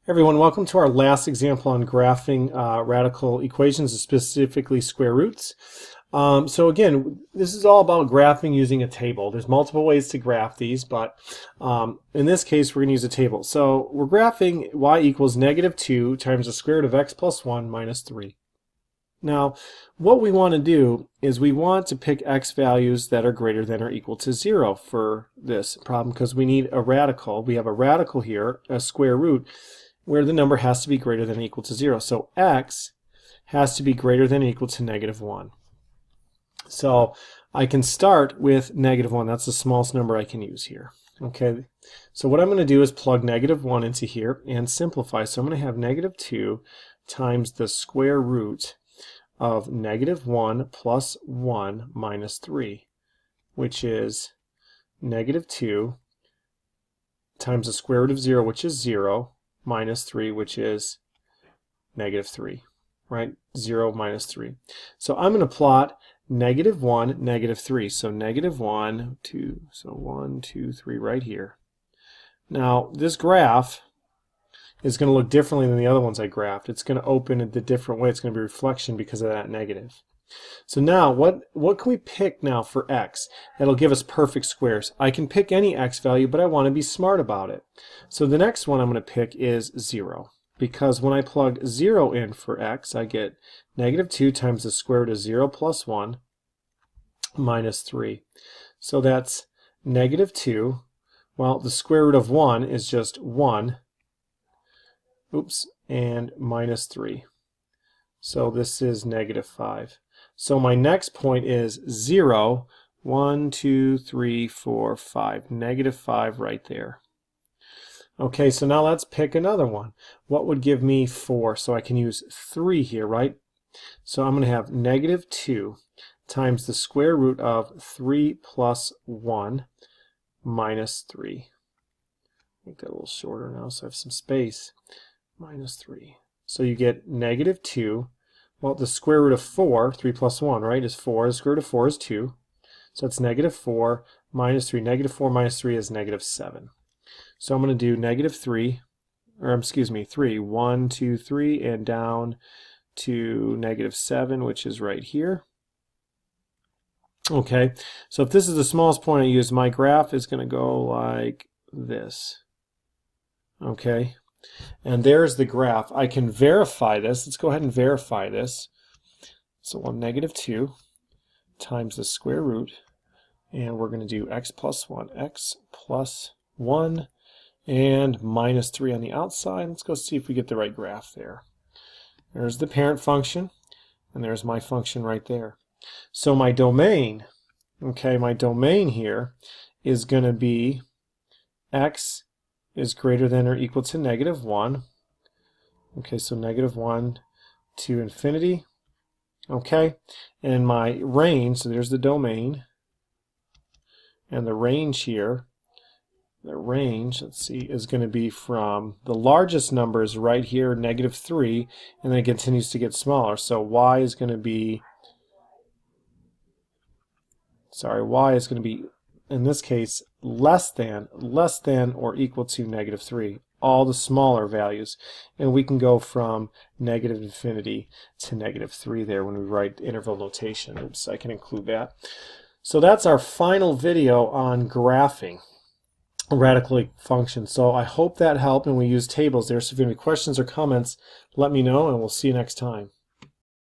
Everyone, welcome to our last example on graphing radical equations, specifically square roots. So again, this is all about graphing using a table. There's multiple ways to graph these, but in this case we're going to use a table. So we're graphing y equals -2 times the square root of x plus 1 minus 3. Now, what we want to do is we want to pick x values that are greater than or equal to 0 for this problem, because we need a radical. We have a radical here, a square root, where the number has to be greater than or equal to 0. So x has to be greater than or equal to -1. So I can start with -1. That's the smallest number I can use here. Okay, so what I'm going to do is plug -1 into here and simplify. So I'm going to have -2 times the square root of -1 plus 1 minus 3, which is -2 times the square root of 0, which is 0, minus 3, which is -3, right? 0 minus 3. So I'm going to plot -1, -3. So -1, 2, so 1, 2, 3 right here. Now this graph is going to look differently than the other ones I graphed. It's going to open in a different way. It's going to be reflection because of that negative. So now what can we pick now for x that'll give us perfect squares? I can pick any x value, but I want to be smart about it. So the next one I'm going to pick is 0, because when I plug 0 in for x, I get -2 times the square root of 0 plus 1 minus 3. So that's -2. Well, the square root of 1 is just 1. Oops, and minus 3. So this is -5. So my next point is 0, 1, 2, 3, 4, 5. -5 right there. Okay, so now let's pick another one. What would give me 4? So I can use 3 here, right? So I'm going to have -2 times the square root of 3 plus 1 minus 3. Make that a little shorter now so I have some space. Minus 3. So you get -2. Well, the square root of 4, 3 plus 1, right, is 4. The square root of 4 is 2. So it's -4 minus 3. -4 minus 3 is -7. So I'm going to do -3, or excuse me, 3. 1, 2, 3, and down to -7, which is right here. Okay, so if this is the smallest point I use, my graph is going to go like this. Okay. And there's the graph. I can verify this. Let's go ahead and verify this. So we'll -2 times the square root, and we're going to do x plus 1, and minus 3 on the outside. Let's go see if we get the right graph there. There's the parent function, and there's my function right there. So my domain, okay, my domain here is going to be x is greater than or equal to -1. Okay, so -1 to infinity. Okay, and my range, so there's the domain, and the range here, let's see, is going to be from the largest number is right here, -3, and then it continues to get smaller. So y is going to be, in this case, less than or equal to -3, all the smaller values, and we can go from -infinity to -3 there when we write interval notation. Oops, I can include that. So that's our final video on graphing radical functions. So I hope that helped, and we use tables there. So if you have any questions or comments, let me know, and we'll see you next time.